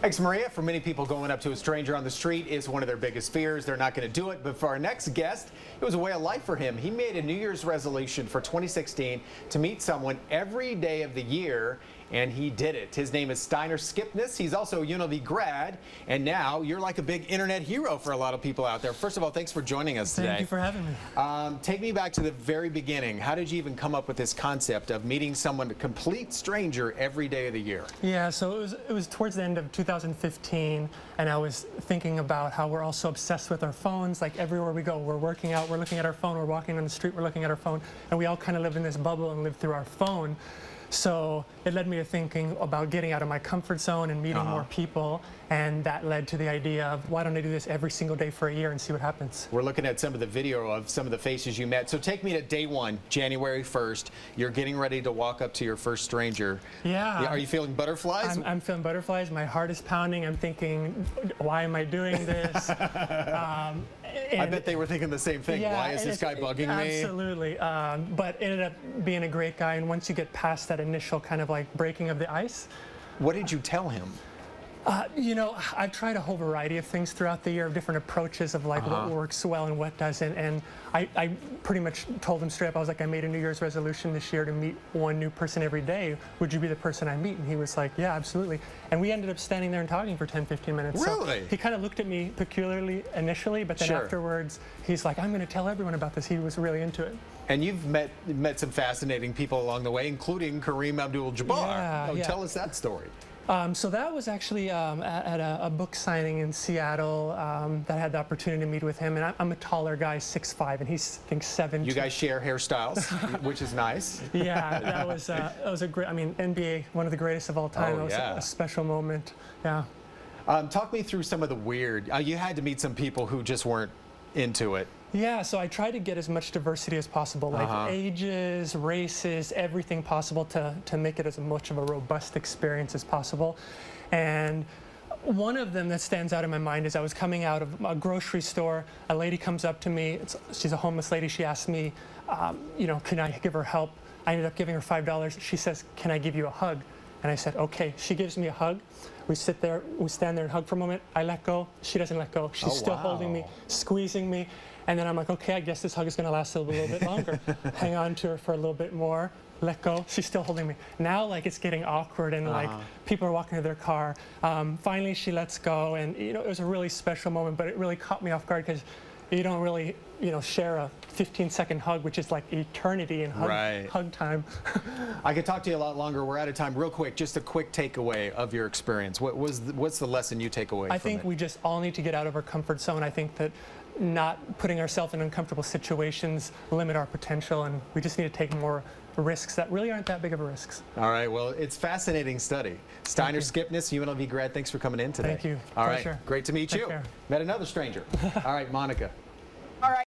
Thanks, Maria. For many people, going up to a stranger on the street is one of their biggest fears. They're not going to do it. But for our next guest, it was a way of life for him. He made a New Year's resolution for 2016 to meet someone every day of the year, and he did it. His name is Steinar Skipsnes. He's also a UNLV grad, and now you're like a big internet hero for a lot of people out there. First of all, thanks for joining us today. Thank you for having me. Take me back to the very beginning. How did you even come up with this concept of meeting someone, a complete stranger, every day of the year? Yeah, so it was towards the end of 2015, and I was thinking about how we're all so obsessed with our phones. Like everywhere we go, we're working out, we're looking at our phone, we're walking on the street, we're looking at our phone, and we all kind of live in this bubble and live through our phone. So it led me to thinking about getting out of my comfort zone and meeting more people, and that led to the idea of why don't I do this every single day for a year and see what happens. We're looking at some of the video of some of the faces you met. So take me to day one, January 1st. You're getting ready to walk up to your first stranger. Yeah. Are you feeling butterflies? I'm feeling butterflies. My heart is pounding. I'm thinking, why am I doing this? I bet they were thinking the same thing. Yeah, why is this guy bugging me? Absolutely. But ended up being a great guy. And once you get past that initial kind of like breaking of the ice. What did you tell him? You know, I've tried a whole variety of things throughout the year, of different approaches of like what works well and what doesn't. And I pretty much told him straight up, I was like, I made a New Year's resolution this year to meet one new person every day. Would you be the person I meet? And he was like, yeah, absolutely. And we ended up standing there and talking for 10, 15 minutes. Really? So he kind of looked at me peculiarly initially, but then afterwards, he's like, I'm going to tell everyone about this. He was really into it. And you've met some fascinating people along the way, including Kareem Abdul-Jabbar. Yeah. Tell us that story. So that was actually at a book signing in Seattle that I had the opportunity to meet with him. And I'm a taller guy, 6'5", and he's, I think, 7'2". You guys share hairstyles, which is nice. Yeah, that was a great, I mean, NBA, one of the greatest of all time. Oh, that was a special moment, yeah. Talk me through some of the weird, you had to meet some people who just weren't into it. Yeah, so I tried to get as much diversity as possible, like ages, races, everything possible to make it as much of a robust experience as possible. And one of them that stands out in my mind is I was coming out of a grocery store. A lady comes up to me. She's a homeless lady. She asked me, you know, can I give her help? I ended up giving her $5. She says, can I give you a hug? And I said, okay. She gives me a hug. We sit there, we stand there and hug for a moment. I let go. She doesn't let go. She's still holding me, squeezing me. And then I'm like, okay, I guess this hug is going to last a little bit longer. Hang on to her for a little bit more. Let go. She's still holding me. Now, like, it's getting awkward, and like people are walking to their car. Finally, she lets go, and you know, it was a really special moment. But it really caught me off guard because you don't really, you know, share a 15-second hug, which is like eternity in hug time. I could talk to you a lot longer. We're out of time. Real quick, just a quick takeaway of your experience. What's the lesson you take away? I think we just all need to get out of our comfort zone. I think that not putting ourselves in uncomfortable situations limit our potential, and we just need to take more risks that really aren't that big of a risks. All right, well, it's fascinating study. Steinar Skipsnes, UNLV grad, thanks for coming in today. Thank you. All right, great to meet you. Care. Met another stranger. All right, Monica. All right.